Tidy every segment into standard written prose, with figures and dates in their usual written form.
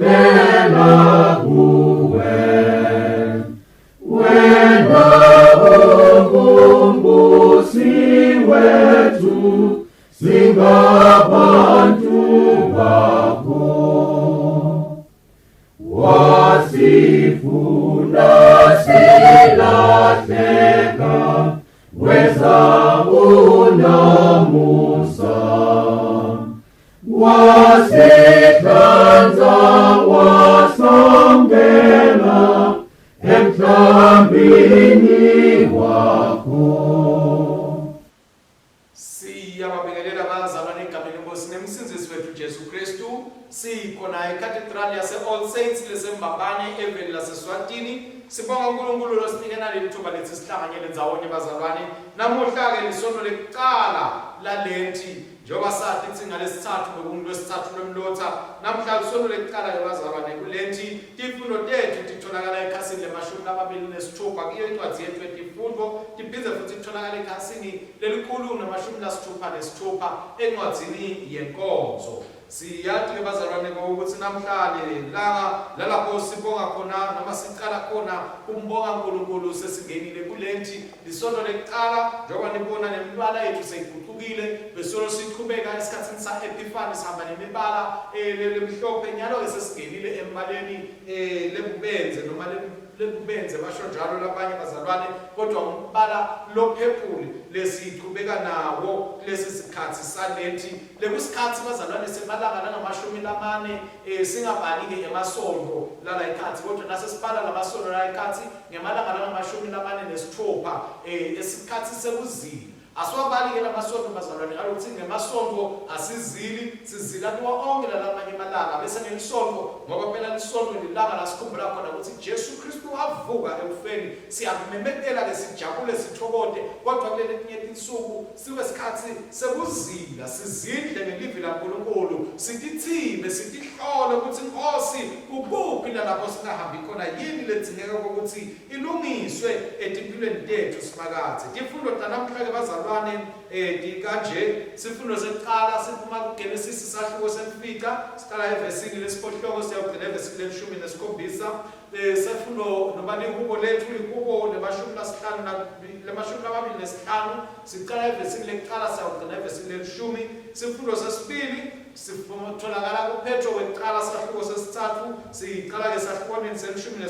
sivela kuwe, wena ungumbusi wethu, singabantu bakho. Wasifuna silahleka, weza unamusa, wasihlanza wasongela emhlambini wakho. Siyababingelela abazalwane egameni leNkosi nemsinzisi wethu Jesu Kristu. Sikhona eCathedral yase All Saints leseMbabane eveni laseSwatini. Sibonga uNkulunkulu losinika naleli thuba lethi sihlanganyele ndzawonye bazalwane. Namuhla ke lisonto lekuqala lalenti njengoba sathi ithi ngalesithathu ngolwesithathu lomlotha. Namhla lisonto lekuqala bazalwane kulenti tifundo tethu titholakala ekhasini le-26 kuyo incwadi yethu yetifundo. Tiphinde futhi titholakala ekhasini le-166 encwadzini yenkonzo. Siyathi bazalwane ukuthi namhlanje lalapho sibonga khona noma siqala khona umbonga uNkulunkulu sesingenile kulenti lisonto lekuqala njengoba nibona nemibala yethu seyiguqukile besolo siqhubeka esikhathini sa-Epiphany sihamba nemibala lemhlophe nyalo ke sesingenile embaleni lebubenze noma lebubenze basho njalo labanye bazalwane kodwa umbala lophephuli lesiqhubeka nawo lesi sikhathi salenti lekusikhathi bazalwane semalanga la40 singabhali ke emasonto lala ikhathi kodwa nasesibhala lamasonto la ikhathi ngemalanga la46 esikhathi sekuzila. Aswabali ke lamasonto bazalwane alokuthi ngemasonto asizili sizila kuwa onke lalamanye amalanga bese ngelisonto ngoba phela lisonto lilanga lasikhumbula khona ukuthi Jesu Kristu wavuka ekufeni. Siyamemethela ke sijabule sithokode kodwa kuleli elinye insuku sibe isikhathi sekuzila sizidle ngelivi laNkulunkulu sitithibe sitihlole ukuthi Nkosi ukuphi lapho singahambi khona yini ledzingeka ukuthi ilungiswe etimpilweni tethu siphakathi. Tifundo tanamhla ke bazalwane dikanje sifundo sekuqala siphuma kuGenesis isahluko semfica siqala evesini lesiphohloko siyagcina evesini le-17 sefundo noma lihubo lethu lihubo le-25 siqala evesini lekuqala siyagcina evesini le-10. Sifundo sesibili sitholakala kuPetro wekuqala sahluko sesithathu siqala ke sahlukaneni se-18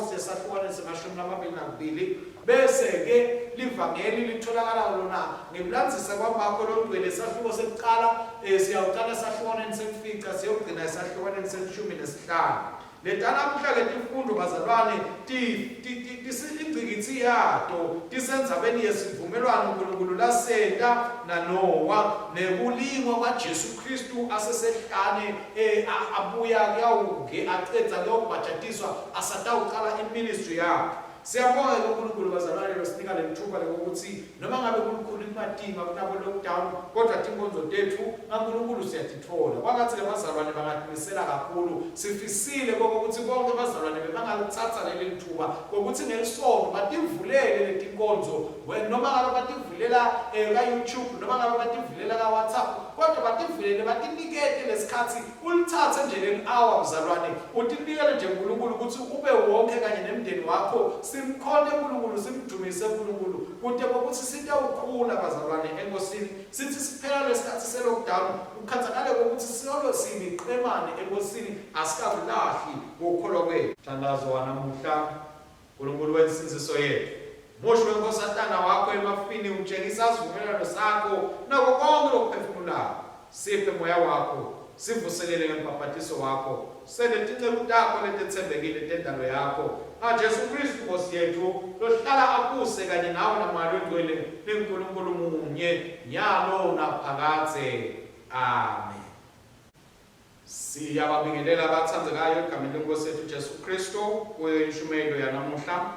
siye sahlukaneni se-22 bese ke livangeli litholakala lona ngebulanzisa kwambakho logcwele sahluko sekuqala siyawuqala sahlukaneni semfica siyogcina esahlukaneni se-15. Letanamhla ke tifundo bazalwane tisingcikithi yato tisenzabeni yesivumelwano uNkulunkulu lasenta naNowa nekulingwa kwaJesu Kristu asesehlane abuya kuyawuke aqedza kuyobhajatiswa asatawuqala iministry yakhe. Siyabonga uNkulunkulu bazalwane losinika lethuba lokuthi noma ngabe uNkulunkulu imadinga kunabo lockdown kodwa tinkonzo tethu kaNkulunkulu siyatithola. Kwakathi ke bazalwane bangaqinisela kakhulu sifisile ukuthi bonke bazalwane bebangalithatha leli thuba ukuthi ngelisonto bativulele leti nkonzo noma ngabe bativulela ka-YouTube noma ngabe bativulela ka-WhatsApp kodwa bativulele batinikete lesikhathi ulithathe nje leli hour bazalwane utinikele nje uNkulunkulu ukuthi ube wonke kanye nemndeni wakho simkhonde uNkulunkulu simdumise uNkulunkulu kude ukuthi sitawukhula bazalwane enkosini sithi siphela lesikhathi se-lockdown ukhathakale ukuthi siyolo siniqemane enkosini asikavulahli ngokukholwa kwethu. Thandazo wanamuhla uNkulunkulu wensinziso yethu mosho wenkosatana wakho emafini utshengisa isivumelwano sakho nako konke lokuphefumulayo. Siphe moya wakho sivuselele ngempaphathiso wakho senetinceku takho letethembekile tendalo yakho Jesu Kristu Nkosi yethu lohlala akuse kanye nawe namalo engcwele leNkulunkulu munye nyalo naphakathe. Amen. Siyababingelela abathandekayo egameni leNkosi yethu Jesu Kristu kuyo intshumayelo yanamuhla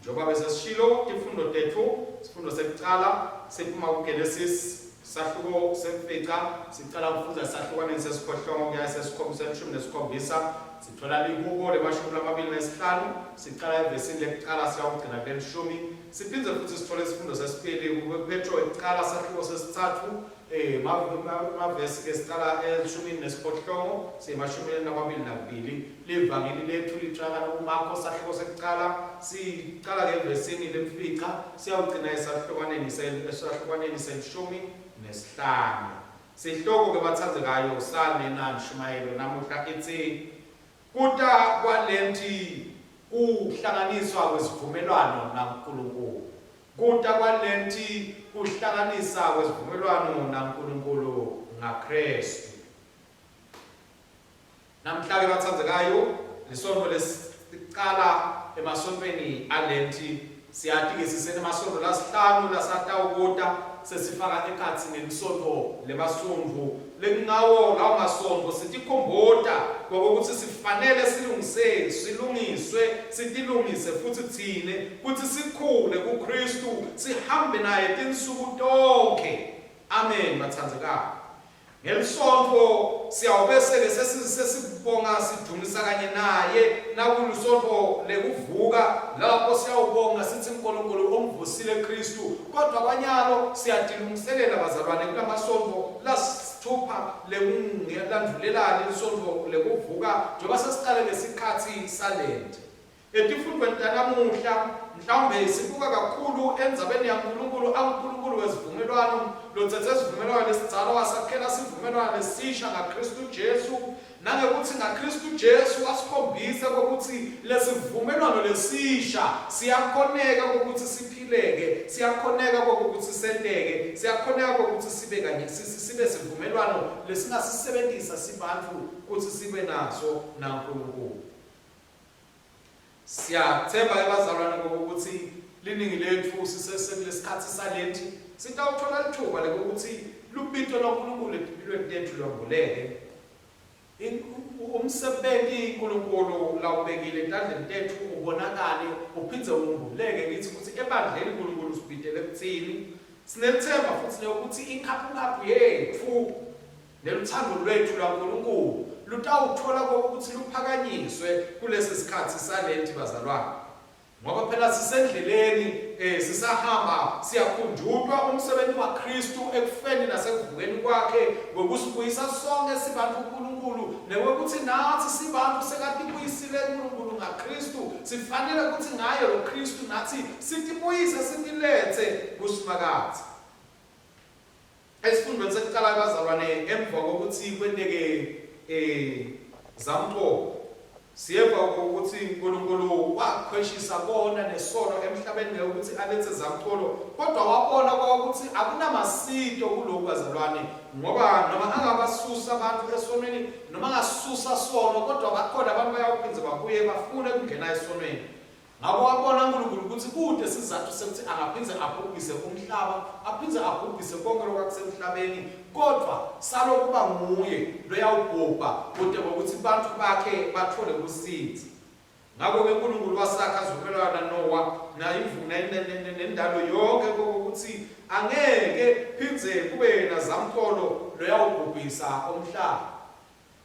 njengoba besesishilo tifundo tethu sifundo sekuqala siphuma kuGenesis sahluko semfica siqala ukufuza sahlukaneni sesiphohlongo kuya se-17 sithola likubo lemashumi lamabili nesihlanu siqala evesini lekuqala siyawugcina kulelishumi siphinde futhi sithole isifundo sesibili kuPetro ekuqala sahluko sesithathu mavesi ke siqala elishumini nesiphohlongo semashumini amabili nakubili livangeli lethu litraka kuMarko sahluko sekuqala siqala ke evesini lemfica siyawugcina esahlukwaneni selishumi nesihlanu sihloko ke bathandzekayo usane naNshumayelo namuhla ethi kuta kwalenti kuhlanganiswa kwesivumelwano naNkulunkulu kuta kwalenti kuhlanganisa kwesivumelwano naNkulunkulu ngaKristu namhla ke bathandzekayo lisonto lesiqala emasontweni alenti siyathi ke sisenemasonto lasihlanu lasatawukuta sesifaka ekhatsi nelisonto lemasondvu lengawo lawo masonto sitikhombota ngokuthi sifanele silungiswe sitilungise futhi thine kuthi sikhule kuKristu sihambe naye tinsuku tonke amen bathandzekayo ngelisonto siyawubeseke sesibonga sidumisa kanye naye nakulisonto lekuvuka lapho siyawubonga sithi uNkulunkulu omvusile Kristu kodwa kwanyalo siyatilungiselela bazalwane kulamasonto lasithupha lekungelandulelana isonto lekuvuka njengoba sesiqale ngesikhathi salento etifundweni tanamuhla mhlawumbe sibuka kakhulu endzabeni yaNkulunkulu uNkulunkulu wesivumelwano lothethe isivumelwano lesidzala wasakhela sivumelwano lesisha ngaKristu Jesu nangekuthi ngaKristu Jesu wasikhombisa ukuthi lesivumelwano lesisha siyakhoneka ukuthi siphileke siyakhoneka ukuthi senteke siyakhoneka ukuthi sibe kanye sibe sivumelwano lesingasisebenzisa sibantu ukuthi sibe naso naNkulunkulu siyathemba abazalwane ukuthi liningi lethu sisesekulesikhathi salenti sitawuthola lithuba lokuthi lubito loNkulunkulu empilweni tethu lwambuleke umsebenzi uNkulunkulu lawubekile entandleni tethu ubonakale uphindze umbuleke ngithi ukuthi ebandleni uNkulunkulu sibitele kuthini sinethemba futhi ukuthi ikhaphukhaphu yethu neluthando lwethu lwaNkulunkulu lutawuthola ukuthi luphakanyiswe kulesi sikhathi salenti bazalwane ngoba phela sisendleleni sisahamba siyakhunjulwa umsebenzi waKristu ekufeni nasekuvukeni kwakhe ngokusibuyisa sonke sibantu uNkulunkulu newokuthi nathi sibantu sekatibuyisile uNkulunkulu ngaKristu sifanele ukuthi ngaye lo Kristu nathi sitibuyise sitilethe kusimakade esifundweni sekuqala bazalwane emva kokuthi kwenteke zamqo siyeva ukuthi uNkulunkulu wakhweshisa bona nesono emhlabeni ukuthi alethe zamqolo kodwa wabona ukuthi akunamasito kuloko bazalwane ngoba noma angabasusa abantu esonweni noma angasusa sono kodwa bakhona abantu bayawuphinza babuye bafune ukungena esonweni ngabo wabona uNkulunkulu ukuthi kude sizathu sokuthi angaphinze abhubhise umhlaba aphinze abhubhise konke lokwakusemhlabeni kodwa salokuba nguye loyawubhubha kude ukuthi abantu bakhe bathole kusithi ngakho ke uNkulunkulu wasakha izivumelwano noNoah nayivuna nendalo yonke ukuthi angeke phinze kube nazamqolo loyawubhubhisa umhlaba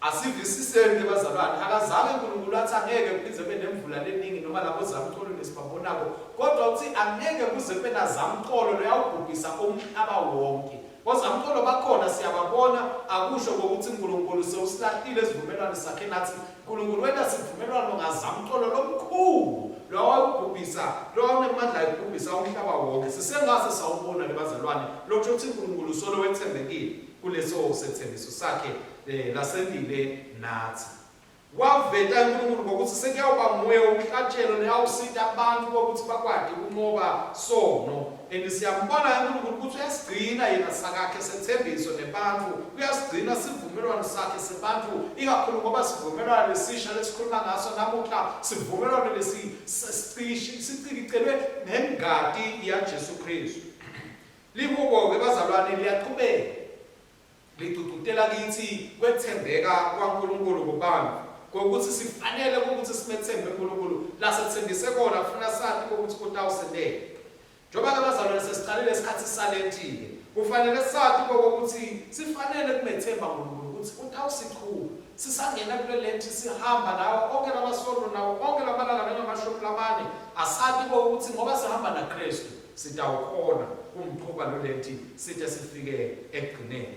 asivisiseni bazalwane akazange uNkulunkulu athi angeke kuphinze benemvula leningi noma labo zamqolo nesibabonako kodwa uthi angeke kuze bena zamqolo loyawubhubhisa umhlaba wonke ozamqolo bakhona siyababona akusho ukuthi uNkulunkulu sewusilahlile isivumelwano sakhe nathi uNkulunkulu wena sivumelwano ngazamqolo lomkhulu lowawubhubhisa lowanemandla yokubhubhisa umhlaba wonke sisengase sawubona lebazalwane lokho uthi uNkulunkulu solo wethembekile kuleso sethembiso sakhe lasendile nathi waveta uNkulunkulu ngokuthi sekuyawuba nguye umhlatshelo neyawusita abantu ukuthi bakwadi umoba sono siyambona uNkulunkulu ukuthi uyasigcina yena sakhe sethembiso nebantu uyasigcina sivumelwano sakhe sebantu ikakhulu ngoba sivumelwano lesisha lesikhuluma ngaso namuhla sivumelwano sicilicelwe nengadi yaJesu Kristu libuko ke bazalwane liyaqhubeka litututela kithi kwethembeka kwaNkulunkulu kubantu ngokuthi sifanele ukuthi simethembe uNkulunkulu la sethembise kona funa sathi ukuthi kutawusendela njoba ke bazalwane sesiqalile isikhathi salentike kufanele sathi ukuthi sifanele kumethemba uNkulunkulu ukuthi utawusikhulu sisangena kule lenti sihamba nawo onke lamasonto nawo onke lamalanga nangamashumi lamane asathi ukuthi ngoba sihamba naKristu sitawukhona umqhuba lo lenti sithe sifike ekugcineni.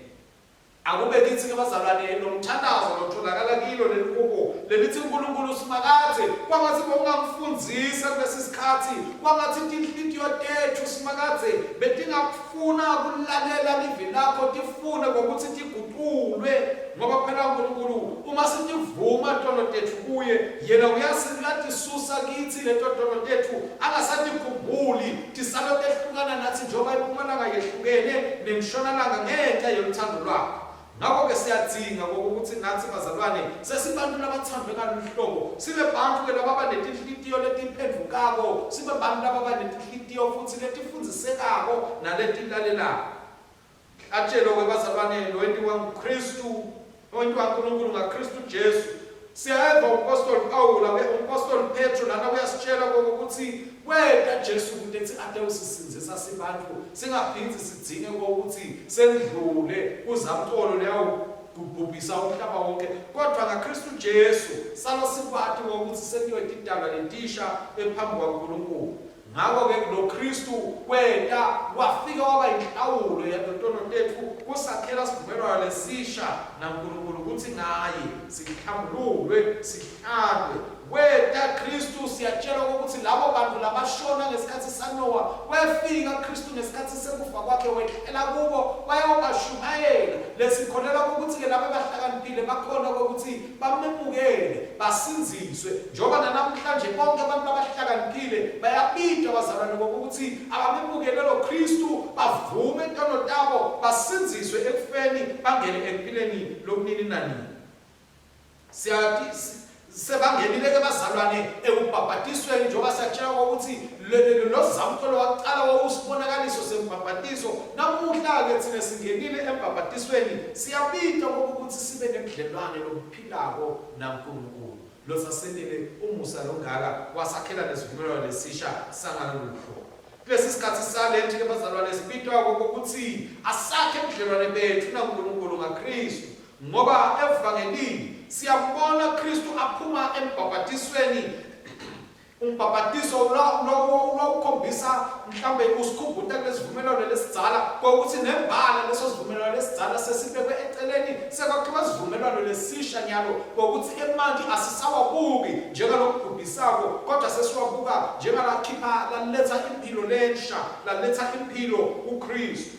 Akube kithi ke bazalwane nomthandazo lotholakala kilo lelihubo lelithi uNkulunkulu simakathe kwangathi bongamfundzisa kulesi sikhathi kwangathi inhliziyo tethu simakathe betingafuna ukulalela livi lakho tifune ngokuthi tiguqulwe ngoba phela uNkulunkulu uma sitivuma tono tethu kuye yena uyatisisusa kithi letono tethu angasatikhumbuli tisalo tehlukana nathi njengoba iPumalanga yehlukene nemshonalanga ngenxa yothando lwakho. Ngakho ke siyadzinga ukuthi nathi bazalwane sesibantu labathambeka luhlobo sibe bantu ke lababa netinhliziyo letiphendvukako sibe bantu lababa netinhliziyo futhi letifundzisekako naletilalelako. Atshelo ke bazalwane loyentiwa nguKristu loyentiwa uNkulunkulu ngaKristu Jesu siyeva uApostle Paul uApostle Petro lana uyasitshela ukuthi wena Jesu kuthi ade usisinzisa sibantu singaphindi sidzinge ukuthi sendlule uzamtolo leyo kubhubhisa umhlaba wonke kodwa ngaKristu Jesu salo sibathi ukuthi seniyoyidala lentisha ephambi kwaNkulunkulu. Ngakho ke lo Kristu wena wafika waba inhlawulo yatontono tethu kusakhela sivumelwano lesisha naNkulunkulu ukuthi ngaye sihlambululwe sihlandwe. Wena Kristu siyatshela ukuthi labo bantu labashona ngesikhathi saNoah wefika Kristu ngesikhathi sekufa kwakhe wethela kubo bayobashumayela lesikholela ukuthi ke labo abahlakaniphile bakhona ukuthi bamemukele basinziswe njengoba namhlanje bonke abantu abahlakaniphile bayabidwa bazalwane ukuthi abamemukele lo Kristu bavume intono tabo basinziswe ekufeni bangene empilweni lokunini nanini. Siyathi sebangenile ke bazalwane ekubhabhatisweni njengoba siyatshela ukuthi lo zamtolo waqala wawusibonakaliso sembhabhatiso namuhla ke thina singenile embhabhatisweni siyabidwa ukuthi sibe nebudlelwane lokuphilako naNkulunkulu lo sasenele umusa longaka wasakhela nesivumelwano lesisha sangaloluhlobo. Kulesi sikhathi salenti ke bazalwane sibidwa ukuthi asakhe ubudlelwane bethu naNkulunkulu ngaKristu ngoba evangelini siyabona Kristu aphuma embhabhatisweni umbhabhatiso lo ukhombisa mhlambe usikhumbuta kulesivumelwano lesidzala ukuthi nembala leso sivumelwano lesidzala sesibekwe eceleni sekwakhiwa isivumelwano lesisha nyalo ukuthi emanje asisawabuki njengalokubhubhisako kodwa sesiwabuka njengalakhipha laletha impilo lensha laletha impilo uKristu.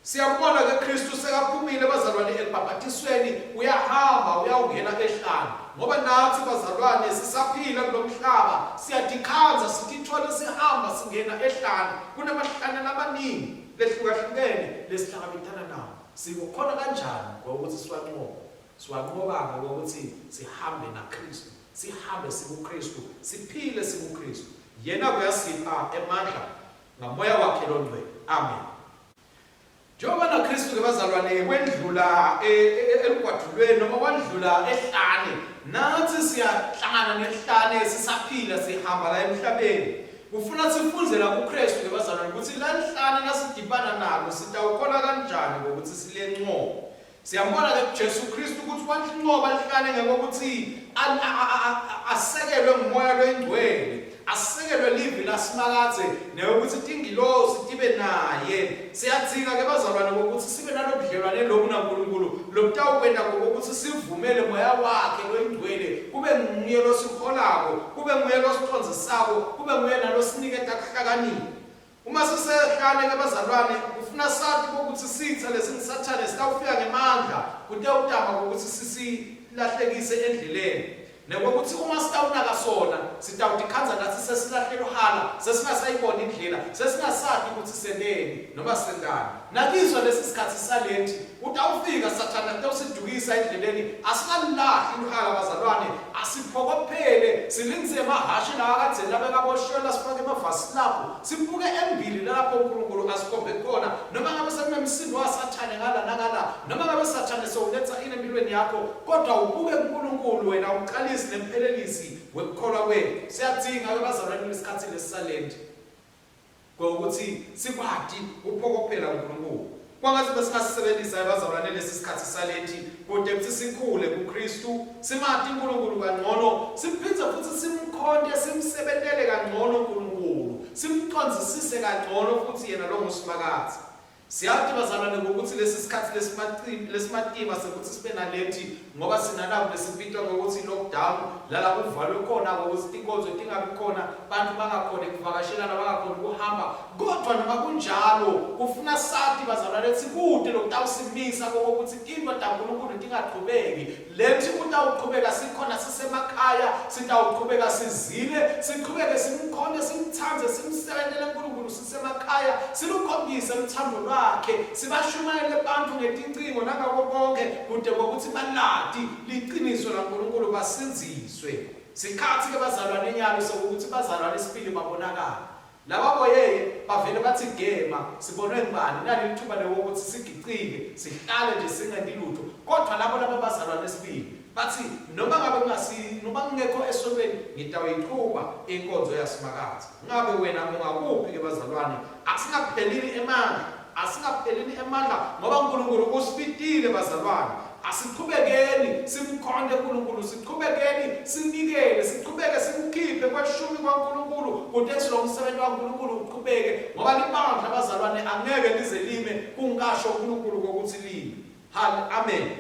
Siyabona ke Kristu sekaphumile bazalwane elibhabhatisweni uyahamba uyawungena ehlane ngoba nathi bazalwane sisaphila kulomhlaba siyadikhanza sitithola sihamba singena ehlane kunamahlane amaningi lehlukahlukene lesihlangabezana nawo sikukhona kanjani ngokuthi siwanqoba ngokuthi sihambe naKristu sihambe sikuKristu siphile sikuKristu yena kuyasipha emandla ngamoya wakhe longcwele. Amen. Njengoba naKristu ke bazalwane wendlula emgwadulweni noma wandlula ehlane nathi siyahlangana nehlane sisaphila sihamba la emhlabeni kufuna sifunze la kuKristu ke bazalwane ukuthi la hlane nasidibana nalo sitawukhona kanjani ngokuthi silenqobo. Siyambona ke Jesu Kristu ukuthi wanqoba ihlane ngokuthi asekelwe ngumoya lwengcwele asekelwe livi lasimakathe neyokuthi tingilosi tibe naye. Siyadzinga ke bazalwane ukuthi sibe nalobudlelwane lobu naNkulunkulu lobutawukwenda ngokuthi sivumele moya wakhe lwengcwele kube nguye losikholako kube nguye losicondzisako kube nguye nalosiniketa kuhlakanipha. Uma sisehlane ke bazalwane ufuna sathi ukuthi sitha lesingisathane sitawufika ngemandla kutewutama ukuthi sisilahlekise endleleni nekokuthi uma sitawunaka sona sitawudikhanza nathi sesilahlelwa hala sesingasayibona indlela sesingasathi ukuthi sendeni noma sendani nakizwa lesi sikhathi salenti utawufika sathana utawusidukisa endleleni asikalahli uhala bazalwane asiphokophele silinze emahashi la akade labekaboshela sifake emavasi lapho sibuke embili lapho uNkulunkulu asikhombe khona noma ngabe sekunemsindo wasathane ngala nangala noma ngabe sathane sowuletha empilweni yakho kodwa ubuke uNkulunkulu wena uqalise nemphelelisi wekukholwa kwethu. Siyadzinga ke bazalwane lesikhathi lesisalenti ngokuthi sikwadi ukuphokophela uNkulunkulu Kwangathi besingasebenzisa abazalwane lesi sikhathi salethi kodwa ukuthi sikhule kuKristu, simathi uNkulunkulu kangcono, siphinde futhi simkhonde, simsebentele kangcono uNkulunkulu, simcondzisise kangcono futhi yena lo nguSimakazi. Siyathi bazalwane ngokuthi lesi sikhathi lesimatima sekuthi sibe nalethi ngoba sinalabo lesibitwa ngokuthi lockdown, la kuvalwe khona ngokuthi inkonzo ingabi khona, bantu bangakhona ukuvakashelana, bangakhona ukuhamba. Kodwa noma kunjalo ufuna sathi bazalwane sikude lokutawusimisa ngokuthi into kaNkulunkulu ingaqhubeki. Lethi utawuqhubeka sikhona sisemakhaya, sitawuqhubeka sizile, siqhubeke simkhonde, simthanze, simsebentele uNkulunkulu sisemakhaya, silukhombise uthando lwakhe, sibashumayele abantu ngetincingo nangako konke kude kokuthi baladi liqiniso laNkulunkulu basinziswe. Sikhathi ke bazalwane nyalo sokuthi bazalwane isibili babonakala. Laba boyeye bavele bathi gema sibonwe ngibani nali lithuba lokuthi sigicike sihlale nje singendi lutho. Kodwa laba bazalwane esibili bathi noma ngabe ngingekho esontweni ngitayiqhuba inkonzo yaSimakazi. Ngabe wena ungakuphi ke bazalwane, asingaphelini emandla ngoba uNkulunkulu usibitile bazalwane. Asiqhubekeni simkhonde uNkulunkulu, siqhubekeni sinikele, siqhubeke simkhiphe kweshumi kwaNkulunkulu kude lo msebenzi waNkulunkulu uqhubeke ngoba libandla bazalwane angeke lize lime kungasho uNkulunkulu ukuthi lime. Amen.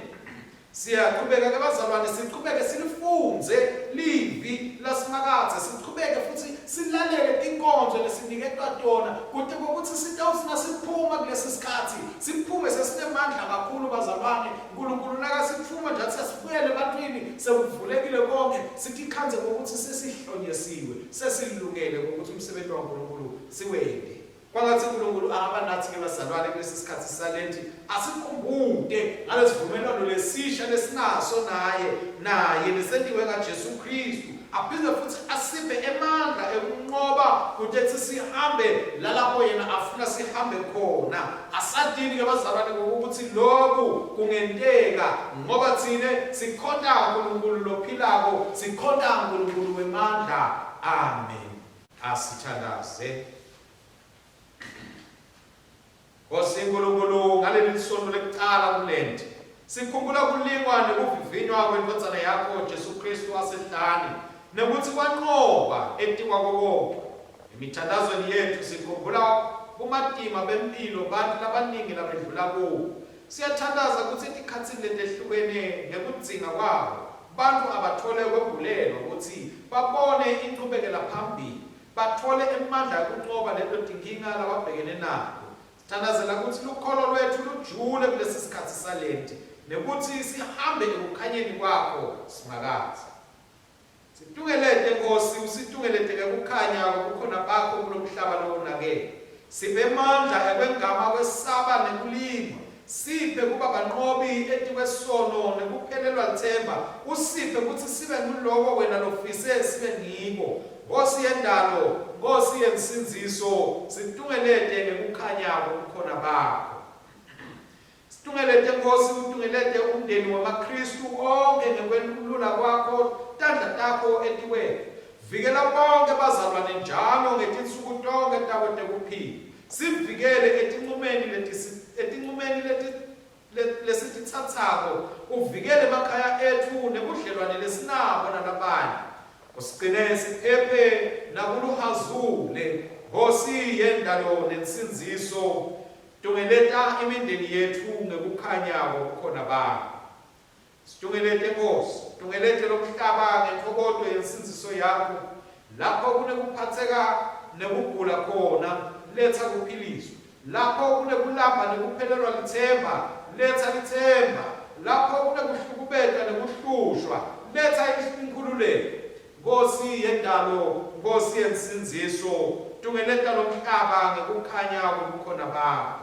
Siyaqhubeka ke bazalwane, siqhubeke silifunze livi laSimakazi, siqhubeke futhi silalele inkonzo lesiniketwa yona kude kokuthi sitawusina siphuma kulesi sikhathi, siphume sesinemandla kakhulu bazalwane. uNkulunkulu nakasiphuma nje sesibuyele ebantwini sekuvulekile konke, sithi khanze ukuthi sesihlonyesiwe, sesilungele ukuthi umsebenzi waNkulunkulu siwende. Kwangathi uNkulunkulu ahamba nathi ke bazalwane kulesi sikhathi salethi, asikhumbule ngalesivumelwano lesisha lesinaso naye lesentiwe kaJesu Kristu, aphinde futhi asiphe emandla ekunqoba ukuthi sihambe lapho yena afuna sihambe khona. Asadini ke bazalwane ukuthi lokhu kungenteka ngoba thina sikhonda uNkulunkulu lophilako, sikhonda uNkulunkulu wemandla. Amen. Asithandaze. UNkulunkulu ngaleli sonto lekuqala kulento sikhumbula kulingwa nekuvivinywa kweNdodana yakho Jesu Kristu wasehlani nokuthi kwanqoba etikwa konke. Emithandazweni yethu sikhumbula kumatima bempilo bantu labaningi labedlula kuwo. Siyathandaza ukuthi etikhatsini letehlukene ngekudzinga kwabo bantu abathole kwembulelwa ukuthi babone inqubekela phambili, bathole emandla ukunqoba leto tinkinga lababhekene nazo. Thandazela ukuthi lukholo lwethu lujule kulesi sikhathi salenti nekuthi sihambe ekukhanyeni kwakho Simakazi. Situngelete Nkosi, usitungele ukukhanya kokukhona bakho kulomhlaba lowonake. Siphe amandla ekwengama kwesaba nekulima, siphe kuba banqobi etikwesono nekuphelelwa ithemba, usiphe ukuthi sibe nguloko wena lofise sibe ngiko. Nkosi yendalo, Nkosi yensinziso, situngelete ngekukhanya kokukhona bakho. Situngelete Nkosi, utungelete umndeni wamaKristu onke ngekwenkulula kwakho, tandla takho etiwe. Vikela bonke bazalwane njalo ngetinsuku tonke tabo tekuphila. Sivikele etinqumeni lesitithathako, uvikele emakhaya ethu nebudlelwane lesinabo nalabanye. Usigcine siphephe nakuluhazule, Nkosi yendalo nensinziso, tungeleta imindeni yethu ngekukhanya kokukhona bakho. Situngelete Nkosi, tungelete lomhlaba ngentokodo yensinziso yakho, lapho kunekuphatheka nekugula khona, letha kuphiliswa. Lapho kunekulamba nekuphelelwa lithemba, letha lithemba. Lapho kunekuhlukubeka nekuhlushwa, letha inkhululeko. Nkosi yendalo, Nkosi yensinziso, tungeleta lomhlaba ngekukhanya kokukhona bakho.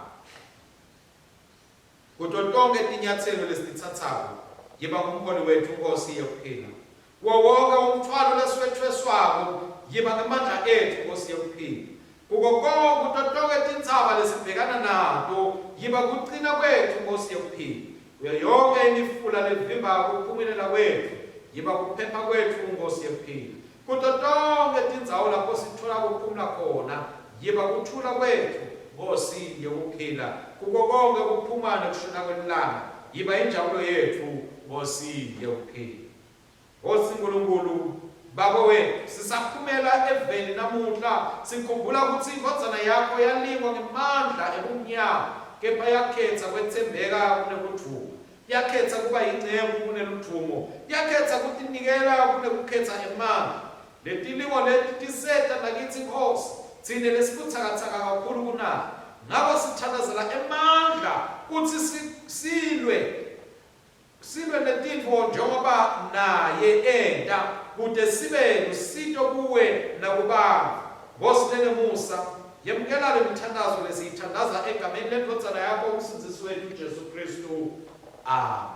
Kuto tonke tinyathelo lesitithathako, yiba ngumholi wethu Nkosi yokuphila. Wonke umthwalo leswethweswako, yiba ngamandla ethu Nkosi yokuphila. Kuto tonke tintsaba lesibhekana nato, yiba kuqina kwethu Nkosi yokuphila. Kuyo yonke imifula levimba ukuphumelela kwethu, yiba kuphepha kwethu Nkosi yokuphila. Kuto tonke tindzawo lapho sithola kuphumula khona, yiba kuthula kwethu Nkosi yokuphila kuko konke ukuphuma nokushona kwelanga yiba injabulo yethu Nkosi yokuphila. Nkosi uNkulunkulu Baba wethu sisaphumela eveni namuhla sikhumbula ukuthi inkonzana yakho yalingwa ngemandla ebumnyama kepha yakhetha kwethembeka kunekuthuma, yakhetha kuba yingcebo kuneluthumo, yakhetha kutinikela kunekukhetha emandla. Letilimo leti tiseta nakithi Nkosi thine lesibuthakathaka kakhulu kunalo, ngabo sithandazela emandla kuthi silwe netintfo njengoba naye enta kude sibe lusito kuwe nakubanga. Nkosi lenemusa yemukela lemithandazo lesiyithandaza egameni lendodzana yakho uMsindisi wethu Jesu Kristu. Amen.